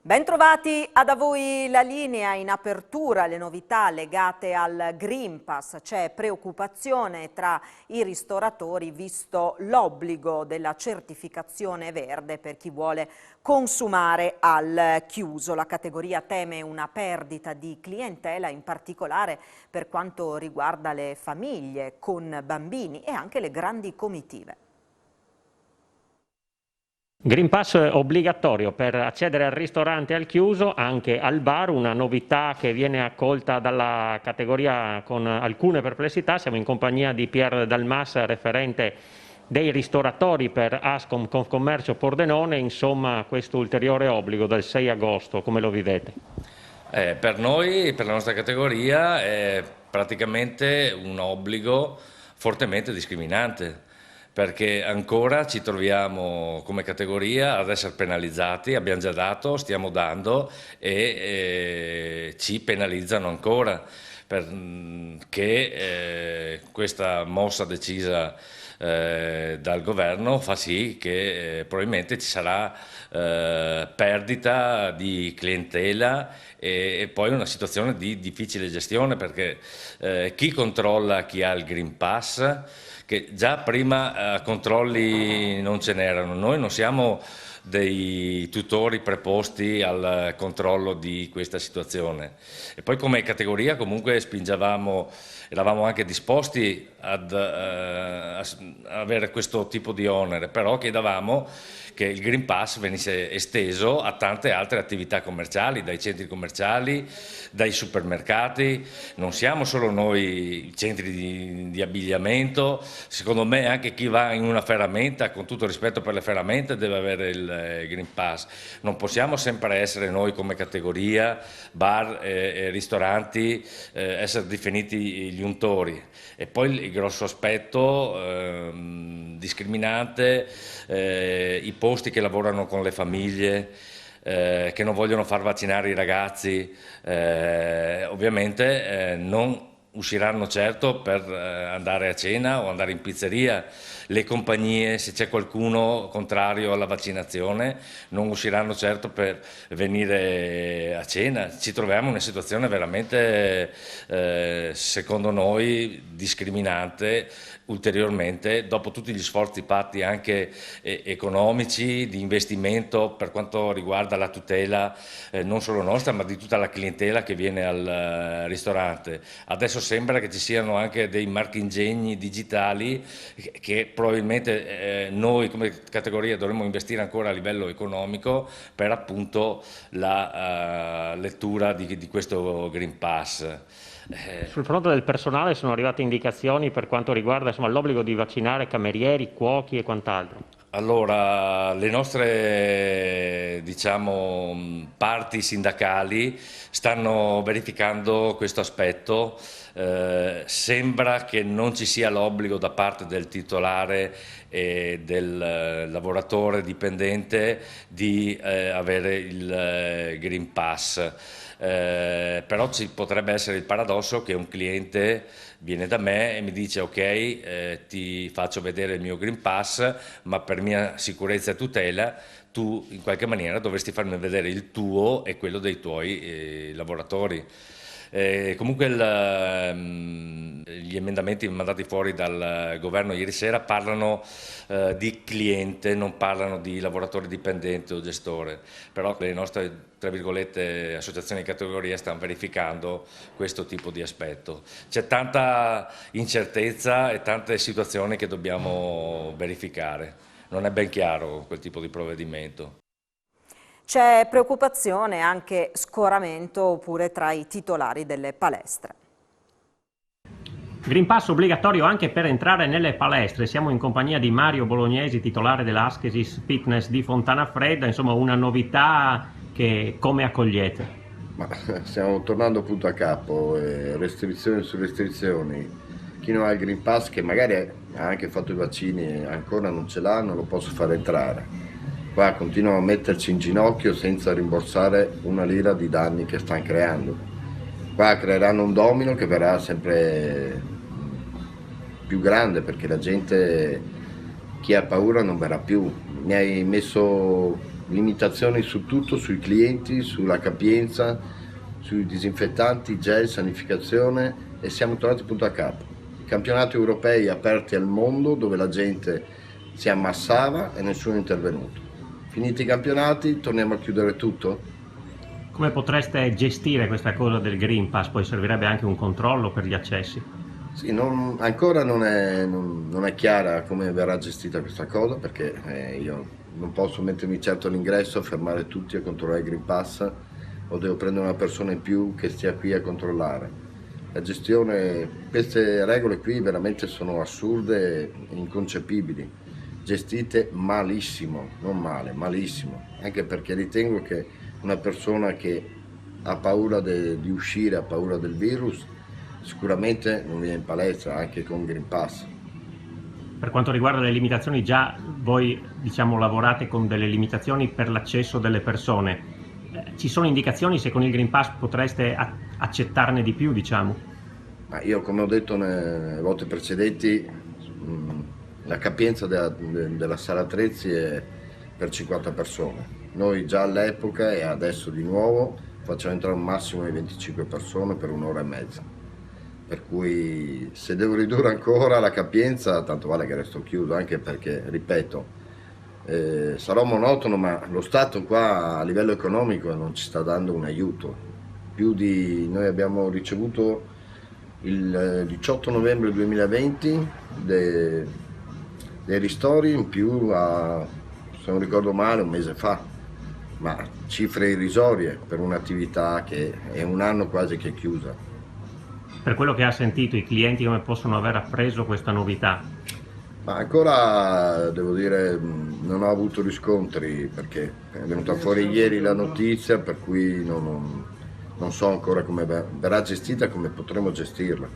Bentrovati a voi la linea. In apertura le novità legate al Green Pass. C'è preoccupazione tra i ristoratori visto l'obbligo della certificazione verde per chi vuole consumare al chiuso. La categoria teme una perdita di clientela, in particolare per quanto riguarda le famiglie con bambini e anche le grandi comitive. Green Pass obbligatorio per accedere al ristorante al chiuso, anche al bar, una novità che viene accolta dalla categoria con alcune perplessità. Siamo in compagnia di Pier Dalmas, referente dei ristoratori per Ascom Confcommercio Pordenone. Insomma, questo ulteriore obbligo dal 6 agosto, come lo vivete? Per noi, per la nostra categoria, è praticamente un obbligo fortemente discriminante, perché ancora ci troviamo come categoria ad essere penalizzati. Abbiamo già dato, stiamo dando e ci penalizzano ancora, perché questa mossa decisa dal governo fa sì che probabilmente ci sarà perdita di clientela e poi una situazione di difficile gestione, perché chi controlla chi ha il Green Pass, che già prima controlli non ce n'erano. Noi non siamo dei tutori preposti al controllo di questa situazione, e poi come categoria comunque spingevamo, eravamo anche disposti ad avere questo tipo di onere, però chiedevamo che il Green Pass venisse esteso a tante altre attività commerciali, dai centri commerciali, dai supermercati. Non siamo solo noi i centri di abbigliamento, secondo me anche chi va in una ferramenta, con tutto rispetto per le ferramente, deve avere il Green Pass. Non possiamo sempre essere noi come categoria, bar e ristoranti, essere definiti gli untori. E poi il grosso aspetto discriminante, i posti che lavorano con le famiglie, che non vogliono far vaccinare i ragazzi, ovviamente non usciranno certo per andare a cena o andare in pizzeria. Le compagnie, se c'è qualcuno contrario alla vaccinazione, non usciranno certo per venire a cena. Ci troviamo in una situazione veramente, secondo noi, discriminante ulteriormente, dopo tutti gli sforzi fatti anche economici, di investimento per quanto riguarda la tutela non solo nostra ma di tutta la clientela che viene al ristorante. Adesso sembra che ci siano anche dei marchingegni digitali che probabilmente noi come categoria dovremmo investire ancora a livello economico per appunto la lettura di questo Green Pass. Sul fronte del personale sono arrivate indicazioni per quanto riguarda l'obbligo di vaccinare camerieri, cuochi e quant'altro? Allora, le nostre, diciamo, parti sindacali stanno verificando questo aspetto. Sembra che non ci sia l'obbligo da parte del titolare e del lavoratore dipendente di avere il Green Pass. Però ci potrebbe essere il paradosso che un cliente viene da me e mi dice ok, ti faccio vedere il mio Green Pass, ma per mia sicurezza e tutela tu in qualche maniera dovresti farmi vedere il tuo e quello dei tuoi lavoratori. Comunque gli emendamenti mandati fuori dal governo ieri sera parlano di cliente, non parlano di lavoratore dipendente o gestore, però le nostre, tra virgolette, associazioni di categoria stanno verificando questo tipo di aspetto. C'è tanta incertezza e tante situazioni che dobbiamo verificare, non è ben chiaro quel tipo di provvedimento. C'è preoccupazione e anche scoramento oppure tra i titolari delle palestre. Green Pass obbligatorio anche per entrare nelle palestre. Siamo in compagnia di Mario Bolognesi, titolare dell'Askesis Fitness di Fontana Fredda. Insomma, una novità che come accogliete? Ma stiamo tornando appunto a capo, restrizioni su restrizioni. Chi non ha il Green Pass, che magari ha anche fatto i vaccini e ancora non ce l'ha, non lo posso far entrare. Qua continuano a metterci in ginocchio senza rimborsare una lira di danni che stanno creando. Qua creeranno un domino che verrà sempre più grande, perché la gente, chi ha paura non verrà più. Mi hai messo limitazioni su tutto, sui clienti, sulla capienza, sui disinfettanti, gel, sanificazione, e siamo tornati punto a capo. Campionati europei aperti al mondo dove la gente si ammassava e nessuno è intervenuto. Finiti i campionati torniamo a chiudere tutto? Come potreste gestire questa cosa del Green Pass? Poi servirebbe anche un controllo per gli accessi. Sì, ancora non è chiara come verrà gestita questa cosa, perché io non posso mettermi certo all'ingresso, fermare tutti a controllare il Green Pass, o devo prendere una persona in più che stia qui a controllare. La gestione, queste regole qui veramente sono assurde e inconcepibili, gestite malissimo, non male, malissimo, anche perché ritengo che una persona che ha paura di uscire, ha paura del virus, sicuramente non viene in palestra anche con Green Pass. Per quanto riguarda le limitazioni, già voi lavorate con delle limitazioni per l'accesso delle persone. Ci sono indicazioni se con il Green Pass potreste accettarne di più, Ma io, come ho detto nelle volte precedenti, la capienza della sala attrezzi è per 50 persone. Noi già all'epoca e adesso di nuovo facciamo entrare un massimo di 25 persone per un'ora e mezza. Per cui se devo ridurre ancora la capienza, tanto vale che resto chiuso, anche perché, ripeto, sarò monotono, ma lo Stato qua a livello economico non ci sta dando un aiuto. Noi abbiamo ricevuto il 18 novembre 2020 dei ristori in più se non ricordo male, un mese fa, ma cifre irrisorie per un'attività che è un anno quasi che è chiusa. Per quello che ha sentito, i clienti come possono aver appreso questa novità? Ma ancora devo dire non ho avuto riscontri, perché è venuta fuori ieri la notizia, per cui non so ancora come verrà gestita e come potremo gestirla,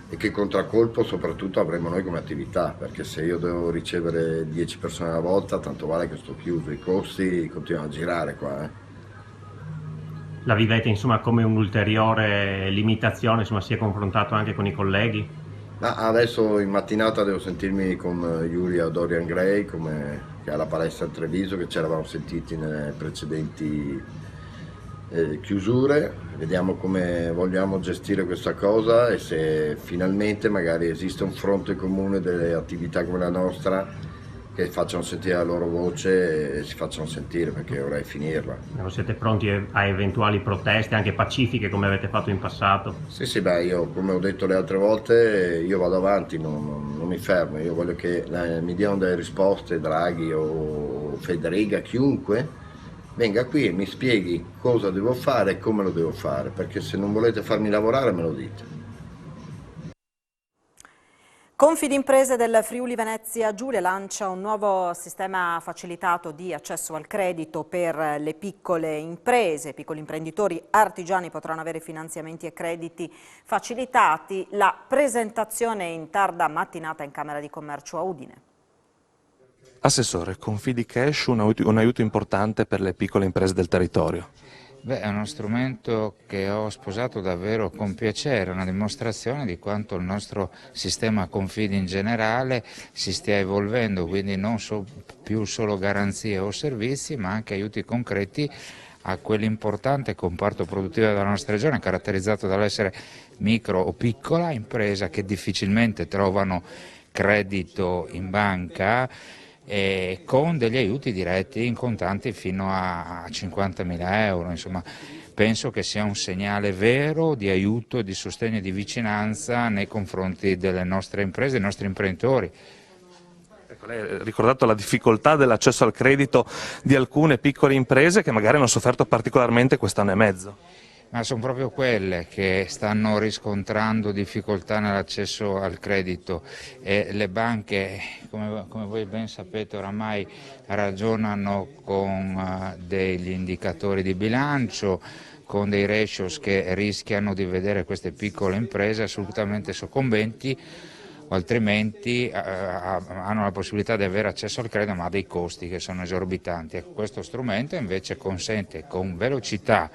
e che contraccolpo soprattutto avremo noi come attività, perché se io devo ricevere 10 persone alla volta, tanto vale che sto chiuso, i costi continuano a girare qua. La vivete come un'ulteriore limitazione, si è confrontato anche con i colleghi? Ma adesso in mattinata devo sentirmi con Julia Dorian Gray, che ha la palestra a Treviso, che ci eravamo sentiti nelle precedenti chiusure. Vediamo come vogliamo gestire questa cosa e se finalmente magari esiste un fronte comune delle attività come la nostra che facciano sentire la loro voce e si facciano sentire, perché vorrei finirla. Siete pronti a eventuali proteste anche pacifiche come avete fatto in passato? Sì, io come ho detto le altre volte, io vado avanti, non mi fermo, io voglio che mi diano delle risposte, Draghi o Federica, chiunque venga qui e mi spieghi cosa devo fare e come lo devo fare, perché se non volete farmi lavorare me lo dite. Confidimprese del Friuli Venezia Giulia lancia un nuovo sistema facilitato di accesso al credito per le piccole imprese. Piccoli imprenditori artigiani potranno avere finanziamenti e crediti facilitati. La presentazione in tarda mattinata in Camera di Commercio a Udine. Assessore, Confidicash un aiuto importante per le piccole imprese del territorio. È uno strumento che ho sposato davvero con piacere, una dimostrazione di quanto il nostro sistema Confidi in generale si stia evolvendo, quindi non più solo garanzie o servizi, ma anche aiuti concreti a quell'importante comparto produttivo della nostra regione, caratterizzato dall'essere micro o piccola impresa che difficilmente trovano credito in banca, con degli aiuti diretti in contanti fino a 50.000 euro. Insomma, penso che sia un segnale vero di aiuto, di sostegno e di vicinanza nei confronti delle nostre imprese, dei nostri imprenditori. Lei ha ricordato la difficoltà dell'accesso al credito di alcune piccole imprese che magari hanno sofferto particolarmente quest'anno e mezzo. Ma sono proprio quelle che stanno riscontrando difficoltà nell'accesso al credito e le banche, come voi ben sapete, oramai ragionano con degli indicatori di bilancio, con dei ratios che rischiano di vedere queste piccole imprese assolutamente soccombenti, o altrimenti hanno la possibilità di avere accesso al credito ma a dei costi che sono esorbitanti. Questo strumento invece consente con velocità,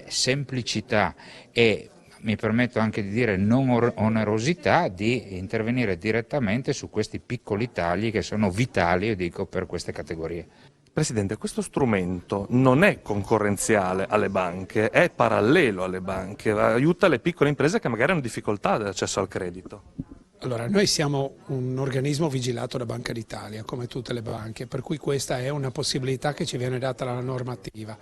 semplicità e mi permetto anche di dire non onerosità di intervenire direttamente su questi piccoli tagli che sono vitali, io dico, per queste categorie. Presidente, questo strumento non è concorrenziale alle banche, è parallelo alle banche, aiuta le piccole imprese che magari hanno difficoltà dell'accesso al credito. Allora, noi siamo un organismo vigilato da Banca d'Italia, come tutte le banche, per cui questa è una possibilità che ci viene data dalla normativa.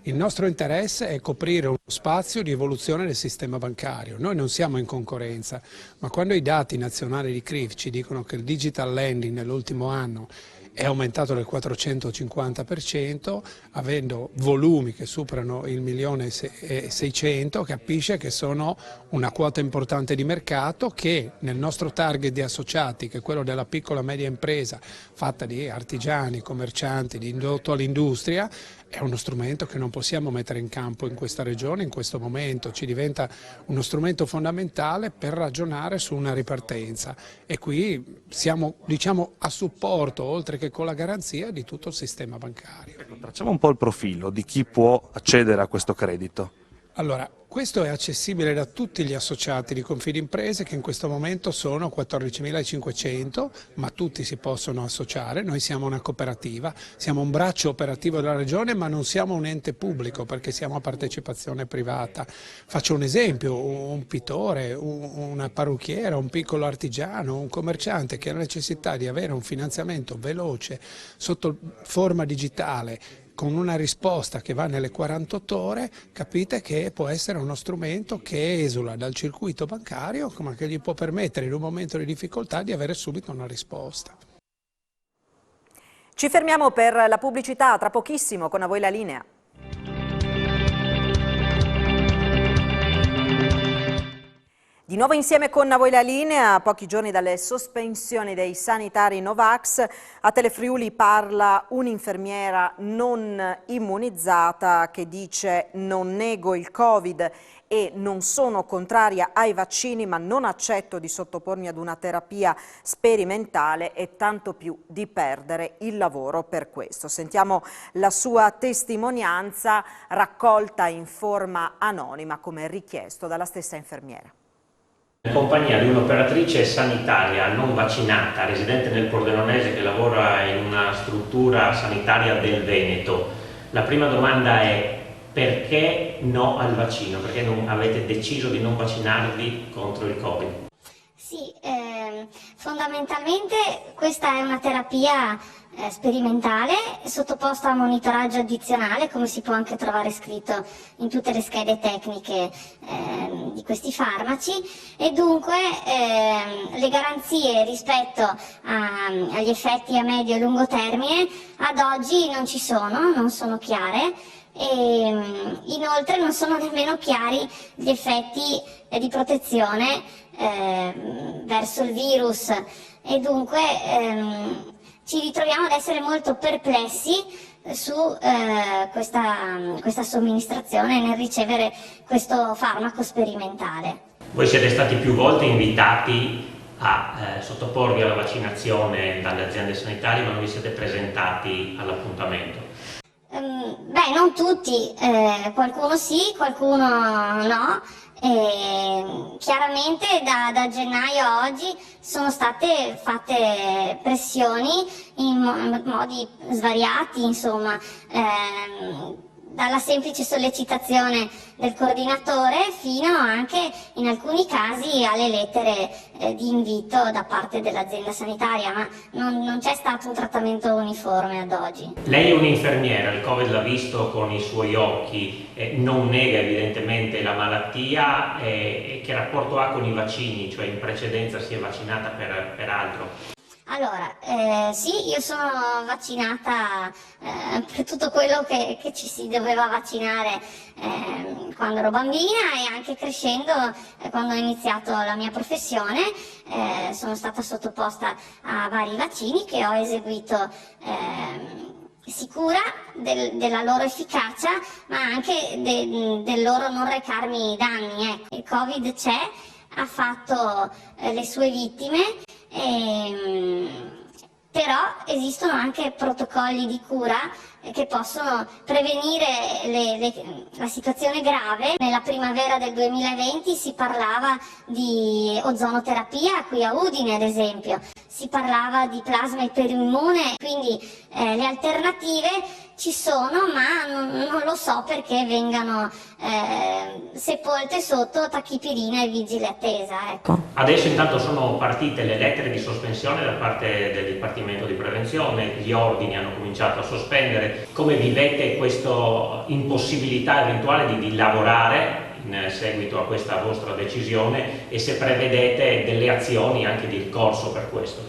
Il nostro interesse è coprire uno spazio di evoluzione del sistema bancario. Noi non siamo in concorrenza, ma quando i dati nazionali di CRIF ci dicono che il digital lending nell'ultimo anno è aumentato del 450%, avendo volumi che superano il 1.600.000, capisce che sono una quota importante di mercato che nel nostro target di associati, che è quello della piccola e media impresa fatta di artigiani, commercianti, di indotto all'industria, è uno strumento che non possiamo mettere in campo in questa regione, in questo momento. Ci diventa uno strumento fondamentale per ragionare su una ripartenza e qui siamo, diciamo, a supporto, oltre che con la garanzia, di tutto il sistema bancario. Tracciamo un po' il profilo di chi può accedere a questo credito. Allora, questo è accessibile da tutti gli associati di Confidimprese, che in questo momento sono 14.500, ma tutti si possono associare. Noi siamo una cooperativa, siamo un braccio operativo della regione, ma non siamo un ente pubblico perché siamo a partecipazione privata. Faccio un esempio: un pittore, una parrucchiera, un piccolo artigiano, un commerciante che ha necessità di avere un finanziamento veloce sotto forma digitale, con una risposta che va nelle 48 ore, capite che può essere uno strumento che esula dal circuito bancario, ma che gli può permettere in un momento di difficoltà di avere subito una risposta. Ci fermiamo per la pubblicità, tra pochissimo con A voi la linea. Di nuovo insieme con A voi la linea, a pochi giorni dalle sospensioni dei sanitari Novax, a Telefriuli parla un'infermiera non immunizzata che dice: non nego il Covid e non sono contraria ai vaccini, ma non accetto di sottopormi ad una terapia sperimentale e tanto più di perdere il lavoro per questo. Sentiamo la sua testimonianza raccolta in forma anonima come richiesto dalla stessa infermiera. In compagnia di un'operatrice sanitaria non vaccinata, residente nel Pordenonese, che lavora in una struttura sanitaria del Veneto. La prima domanda è: perché no al vaccino? Perché non avete deciso di non vaccinarvi contro il Covid? Sì, fondamentalmente questa è una terapia sperimentale sottoposta a monitoraggio addizionale, come si può anche trovare scritto in tutte le schede tecniche di questi farmaci, e dunque le garanzie rispetto agli effetti a medio e lungo termine ad oggi non ci sono, non sono chiare. E inoltre non sono nemmeno chiari gli effetti di protezione verso il virus, e dunque ci ritroviamo ad essere molto perplessi su questa somministrazione, nel ricevere questo farmaco sperimentale. Voi siete stati più volte invitati a sottoporvi alla vaccinazione dalle aziende sanitarie, ma non vi siete presentati all'appuntamento? Beh, non tutti, qualcuno sì, qualcuno no. Chiaramente da gennaio a oggi sono state fatte pressioni in modi svariati, insomma, dalla semplice sollecitazione del coordinatore fino anche in alcuni casi alle lettere di invito da parte dell'azienda sanitaria, ma non c'è stato un trattamento uniforme ad oggi. Lei è un'infermiera, il Covid l'ha visto con i suoi occhi, non nega evidentemente la malattia, che rapporto ha con i vaccini, cioè in precedenza si è vaccinata per altro? Allora, sì, io sono vaccinata per tutto quello che ci si doveva vaccinare quando ero bambina, e anche crescendo, quando ho iniziato la mia professione, sono stata sottoposta a vari vaccini che ho eseguito sicura della loro efficacia, ma anche del loro non recarmi danni. Il Covid c'è, ha fatto le sue vittime, però esistono anche protocolli di cura che possono prevenire la situazione grave. Nella primavera del 2020 si parlava di ozonoterapia qui a Udine, ad esempio, si parlava di plasma iperimmune, quindi le alternative ci sono, ma non lo so perché vengano sepolte sotto tachipirina e vigile attesa. Ecco. Adesso intanto sono partite le lettere di sospensione da parte del Dipartimento di Prevenzione, gli ordini hanno cominciato a sospendere. Come vivete questa impossibilità eventuale di lavorare in seguito a questa vostra decisione e se prevedete delle azioni anche di ricorso per questo?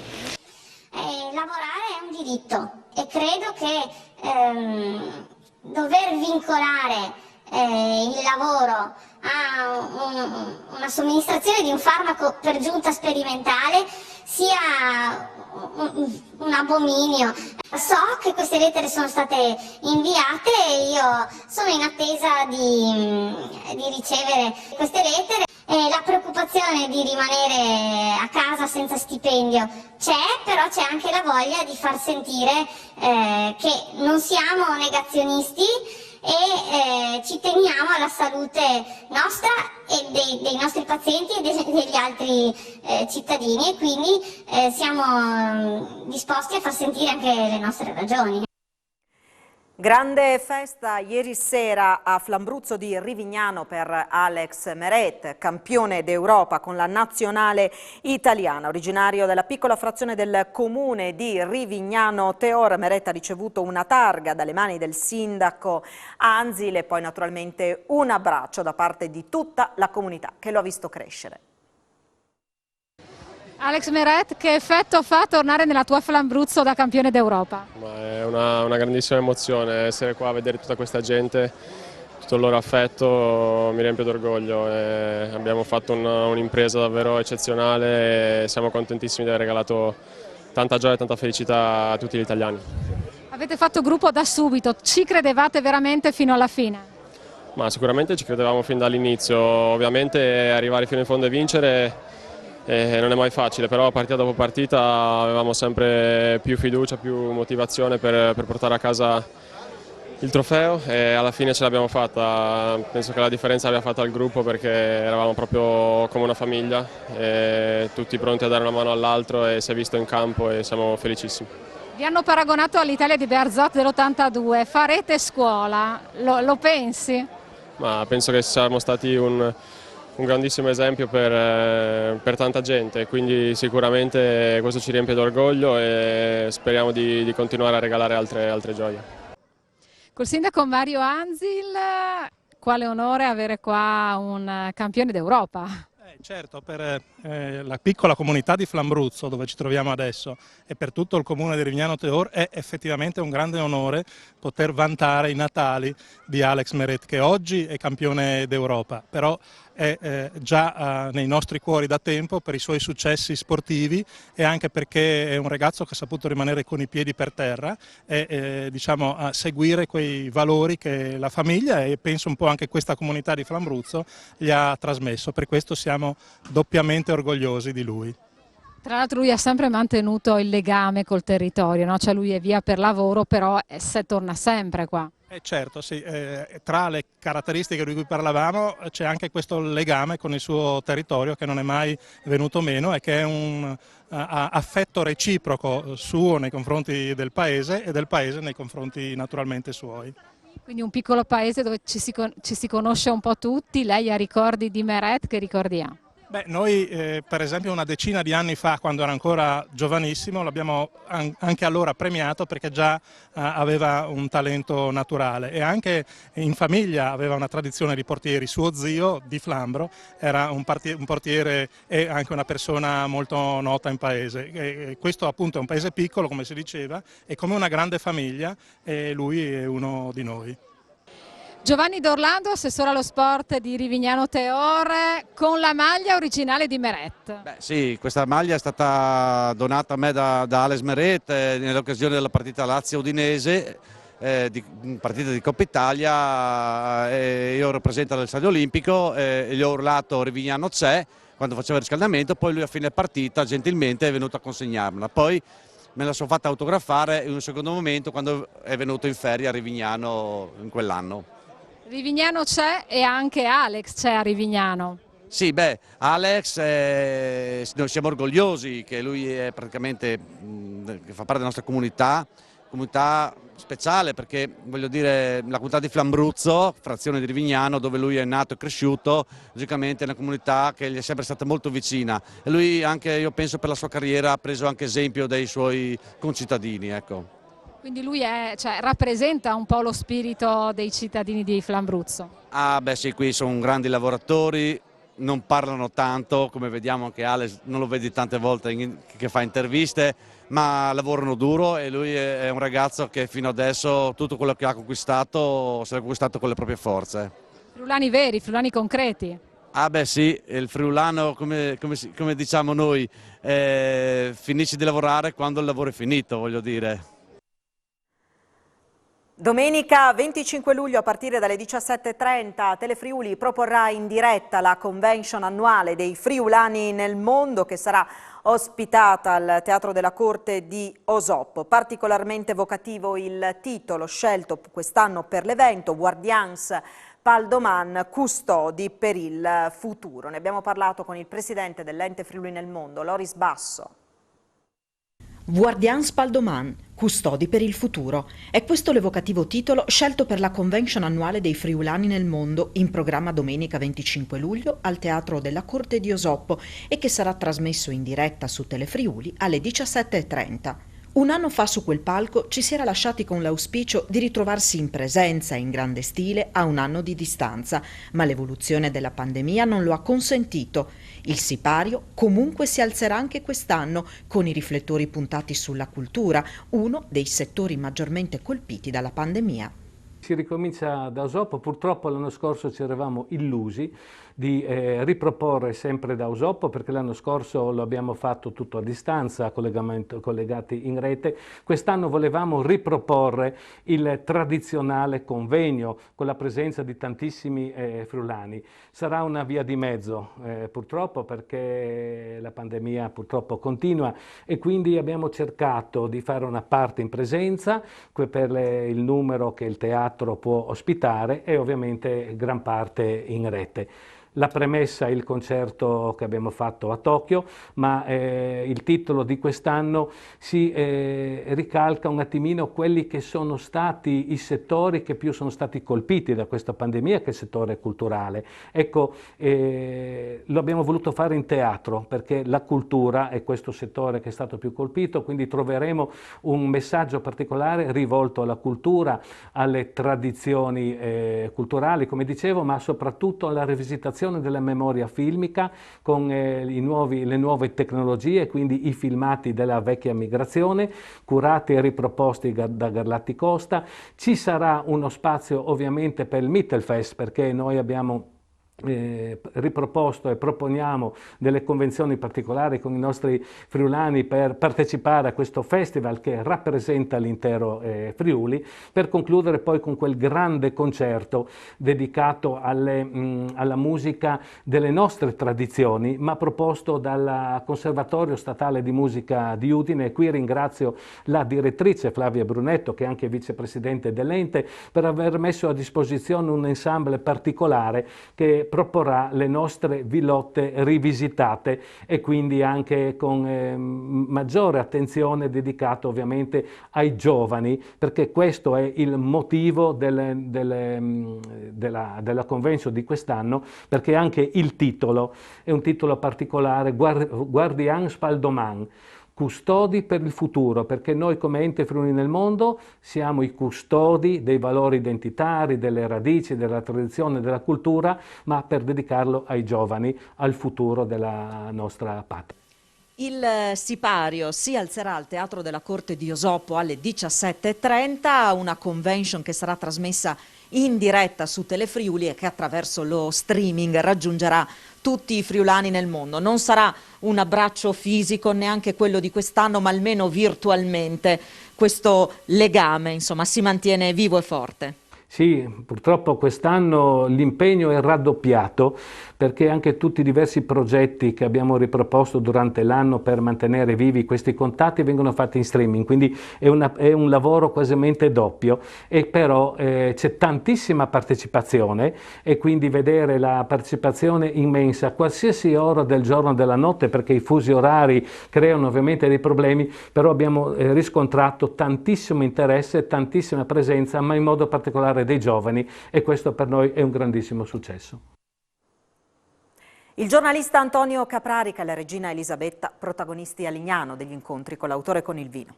Lavorare è un diritto e credo che dover vincolare il lavoro a una somministrazione di un farmaco per giunta sperimentale sia un abominio. So che queste lettere sono state inviate e io sono in attesa di ricevere queste lettere. La preoccupazione di rimanere a casa senza stipendio c'è, però c'è anche la voglia di far sentire che non siamo negazionisti e ci teniamo alla salute nostra e dei nostri pazienti e degli altri cittadini, e quindi siamo disposti a far sentire anche le nostre ragioni. Grande festa ieri sera a Flambruzzo di Rivignano per Alex Meret, campione d'Europa con la nazionale italiana. Originario della piccola frazione del comune di Rivignano Teor, Meret ha ricevuto una targa dalle mani del sindaco Anzil e poi naturalmente un abbraccio da parte di tutta la comunità che lo ha visto crescere. Alex Meret, che effetto fa tornare nella tua Flambruzzo da campione d'Europa? È una grandissima emozione essere qua a vedere tutta questa gente, tutto il loro affetto mi riempie d'orgoglio. Abbiamo fatto un'impresa davvero eccezionale e siamo contentissimi di aver regalato tanta gioia e tanta felicità a tutti gli italiani. Avete fatto gruppo da subito, ci credevate veramente fino alla fine? Ma sicuramente ci credevamo fin dall'inizio, ovviamente arrivare fino in fondo e vincere non è mai facile, però partita dopo partita avevamo sempre più fiducia, più motivazione per portare a casa il trofeo e alla fine ce l'abbiamo fatta. Penso che la differenza l'abbia fatta il gruppo perché eravamo proprio come una famiglia, tutti pronti a dare una mano all'altro e si è visto in campo e siamo felicissimi. Vi hanno paragonato all'Italia di Bearzot dell'82, farete scuola, lo pensi? Ma penso che siamo stati un grandissimo esempio per tanta gente, quindi sicuramente questo ci riempie d'orgoglio e speriamo di continuare a regalare altre gioie. Col sindaco Mario Anzil, quale onore avere qua un campione d'Europa. Certo, per la piccola comunità di Flambruzzo dove ci troviamo adesso e per tutto il comune di Rivignano Teor è effettivamente un grande onore poter vantare i natali di Alex Meret, che oggi è campione d'Europa, però è già nei nostri cuori da tempo per i suoi successi sportivi e anche perché è un ragazzo che ha saputo rimanere con i piedi per terra e diciamo, a seguire quei valori che la famiglia e penso un po' anche questa comunità di Flambruzzo gli ha trasmesso. Per questo siamo doppiamente orgogliosi di lui. Tra l'altro lui ha sempre mantenuto il legame col territorio, no? Cioè lui è via per lavoro, però se torna sempre qua. Certo, sì, tra le caratteristiche di cui parlavamo c'è anche questo legame con il suo territorio che non è mai venuto meno e che è un affetto reciproco suo nei confronti del paese e del paese nei confronti naturalmente suoi. Quindi un piccolo paese dove ci si conosce un po' tutti, lei ha ricordi di Meret, che ricordi ha? Beh, noi per esempio una decina di anni fa, quando era ancora giovanissimo, l'abbiamo anche allora premiato perché già aveva un talento naturale e anche in famiglia aveva una tradizione di portieri. Suo zio di Flambro era un portiere e anche una persona molto nota in paese. E questo appunto è un paese piccolo, come si diceva, e come una grande famiglia e lui è uno di noi. Giovanni D'Orlando, assessore allo sport di Rivignano Teor, con la maglia originale di Meret. Beh, sì, questa maglia è stata donata a me da Alex Meret nell'occasione della partita Lazio-Udinese, partita di Coppa Italia, io rappresento allo Stadio Olimpico e gli ho urlato Rivignano c'è quando faceva il riscaldamento, poi lui a fine partita gentilmente è venuto a consegnarmela. Poi me la sono fatta autografare in un secondo momento quando è venuto in ferie a Rivignano in quell'anno. Rivignano c'è e anche Alex c'è a Rivignano. Sì, beh, Alex, noi siamo orgogliosi che lui è praticamente, che fa parte della nostra comunità speciale, perché voglio dire la comunità di Flambruzzo, frazione di Rivignano, dove lui è nato e cresciuto, logicamente è una comunità che gli è sempre stata molto vicina e lui anche, io penso, per la sua carriera ha preso anche esempio dai suoi concittadini, ecco. Quindi lui rappresenta un po' lo spirito dei cittadini di Flambruzzo. Ah beh sì, qui sono grandi lavoratori, non parlano tanto, come vediamo anche Alex, non lo vedi tante volte che fa interviste, ma lavorano duro e lui è un ragazzo che fino adesso tutto quello che ha conquistato se l'ha conquistato con le proprie forze. Friulani veri, friulani concreti. Ah beh sì, il friulano come diciamo noi, finisce di lavorare quando il lavoro è finito, voglio dire. Domenica 25 luglio a partire dalle 17:30 Telefriuli proporrà in diretta la convention annuale dei friulani nel mondo che sarà ospitata al Teatro della Corte di Osoppo. Particolarmente evocativo il titolo scelto quest'anno per l'evento, Guardians Paldoman, custodi per il futuro. Ne abbiamo parlato con il presidente dell'Ente Friuli nel Mondo, Loris Basso. Guardians Paldoman, custodi per il futuro. È questo l'evocativo titolo scelto per la convention annuale dei friulani nel mondo, in programma domenica 25 luglio al Teatro della Corte di Osoppo e che sarà trasmesso in diretta su Telefriuli alle 17:30. Un anno fa su quel palco ci si era lasciati con l'auspicio di ritrovarsi in presenza in grande stile a un anno di distanza, ma l'evoluzione della pandemia non lo ha consentito. Il sipario comunque si alzerà anche quest'anno, con i riflettori puntati sulla cultura, uno dei settori maggiormente colpiti dalla pandemia. Si ricomincia da Osoppo, purtroppo l'anno scorso ci eravamo illusi di riproporre sempre da Osoppo, perché l'anno scorso lo abbiamo fatto tutto a distanza, collegati in rete. Quest'anno volevamo riproporre il tradizionale convegno con la presenza di tantissimi friulani. Sarà una via di mezzo purtroppo, perché la pandemia purtroppo continua, e quindi abbiamo cercato di fare una parte in presenza per il numero che il teatro può ospitare e ovviamente gran parte in rete. La premessa è il concerto che abbiamo fatto a Tokyo, ma il titolo di quest'anno si ricalca un attimino quelli che sono stati i settori che più sono stati colpiti da questa pandemia, che è il settore culturale. Ecco, lo abbiamo voluto fare in teatro, perché la cultura è questo settore che è stato più colpito, quindi troveremo un messaggio particolare rivolto alla cultura, alle tradizioni culturali, come dicevo, ma soprattutto alla rivisitazione della memoria filmica con le nuove tecnologie, quindi i filmati della vecchia migrazione, curati e riproposti da Garlatti Costa. Ci sarà uno spazio ovviamente per il Mittelfest, perché noi abbiamo riproposto e proponiamo delle convenzioni particolari con i nostri friulani per partecipare a questo festival che rappresenta l'intero Friuli, per concludere poi con quel grande concerto dedicato alla musica delle nostre tradizioni, ma proposto dal Conservatorio Statale di Musica di Udine. Qui ringrazio la direttrice Flavia Brunetto, che è anche vicepresidente dell'ente, per aver messo a disposizione un ensemble particolare che proporrà le nostre vilotte rivisitate e quindi anche con maggiore attenzione dedicato ovviamente ai giovani, perché questo è il motivo della convention di quest'anno, perché anche il titolo è un titolo particolare, Guardians Paldoman, custodi per il futuro, perché noi come Ente Friuli nel Mondo siamo i custodi dei valori identitari, delle radici, della tradizione, della cultura, ma per dedicarlo ai giovani, al futuro della nostra patria. Il sipario si alzerà al Teatro della Corte di Osoppo alle 17:30, una convention che sarà trasmessa in diretta su Telefriuli e che attraverso lo streaming raggiungerà tutti i friulani nel mondo. Non sarà un abbraccio fisico, neanche quello di quest'anno, ma almeno virtualmente questo legame, insomma, si mantiene vivo e forte. Sì, purtroppo quest'anno l'impegno è raddoppiato perché anche tutti i diversi progetti che abbiamo riproposto durante l'anno per mantenere vivi questi contatti vengono fatti in streaming, quindi è un lavoro quasi doppio, e però c'è tantissima partecipazione e quindi vedere la partecipazione immensa a qualsiasi ora del giorno e della notte, perché i fusi orari creano ovviamente dei problemi, però abbiamo riscontrato tantissimo interesse, tantissima presenza, ma in modo particolare dei giovani, e questo per noi è un grandissimo successo. Il giornalista Antonio Caprarica e la regina Elisabetta, protagonisti a Lignano degli incontri con l'autore con il vino.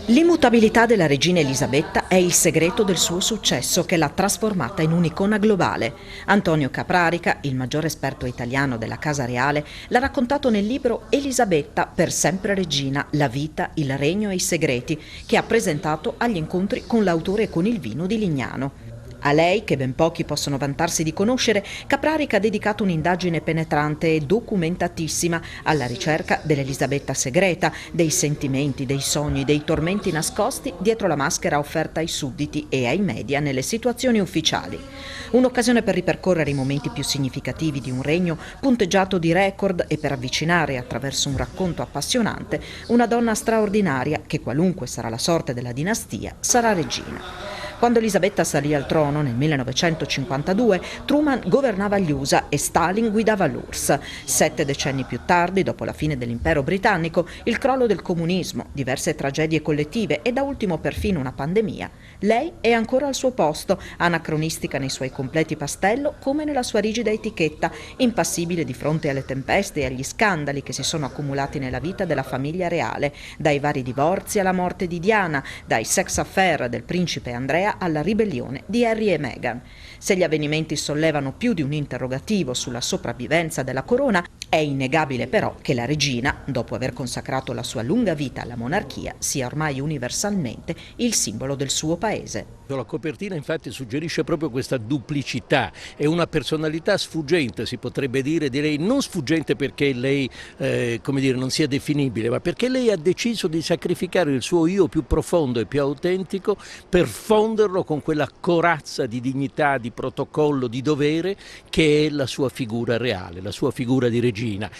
L'immutabilità della regina Elisabetta è il segreto del suo successo che l'ha trasformata in un'icona globale. Antonio Caprarica, il maggior esperto italiano della Casa Reale, l'ha raccontato nel libro Elisabetta, per sempre regina, la vita, il regno e i segreti, che ha presentato agli incontri con l'autore con il vino di Lignano. A lei, che ben pochi possono vantarsi di conoscere, Caprarica ha dedicato un'indagine penetrante e documentatissima alla ricerca dell'Elisabetta segreta, dei sentimenti, dei sogni, dei tormenti nascosti dietro la maschera offerta ai sudditi e ai media nelle situazioni ufficiali. Un'occasione per ripercorrere i momenti più significativi di un regno punteggiato di record e per avvicinare, attraverso un racconto appassionante, una donna straordinaria che, qualunque sarà la sorte della dinastia, sarà regina. Quando Elisabetta salì al trono nel 1952, Truman governava gli USA e Stalin guidava l'URSS. 7 decenni più tardi, dopo la fine dell'impero britannico, il crollo del comunismo, diverse tragedie collettive e da ultimo perfino una pandemia, lei è ancora al suo posto, anacronistica nei suoi completi pastello come nella sua rigida etichetta, impassibile di fronte alle tempeste e agli scandali che si sono accumulati nella vita della famiglia reale, dai vari divorzi alla morte di Diana, dai sex affair del principe Andrea alla ribellione di Harry e Meghan. Se gli avvenimenti sollevano più di un interrogativo sulla sopravvivenza della corona, è innegabile però che la regina, dopo aver consacrato la sua lunga vita alla monarchia, sia ormai universalmente il simbolo del suo paese. La copertina infatti suggerisce proprio questa duplicità, è una personalità sfuggente, si potrebbe dire, direi non sfuggente perché lei come dire, non sia definibile, ma perché lei ha deciso di sacrificare il suo io più profondo e più autentico per fonderlo con quella corazza di dignità, di protocollo, di dovere che è la sua figura reale, la sua figura di regina.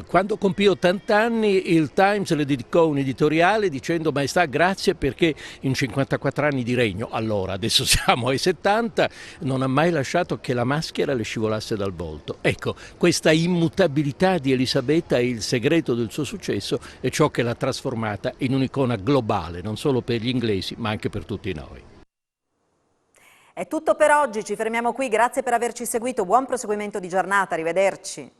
Quando compì 80 anni il Times le dedicò un editoriale dicendo: Maestà, grazie perché in 54 anni di regno, allora adesso siamo ai 70, non ha mai lasciato che la maschera le scivolasse dal volto. Ecco, questa immutabilità di Elisabetta è il segreto del suo successo e ciò che l'ha trasformata in un'icona globale, non solo per gli inglesi ma anche per tutti noi. È tutto per oggi, ci fermiamo qui, grazie per averci seguito, buon proseguimento di giornata, arrivederci.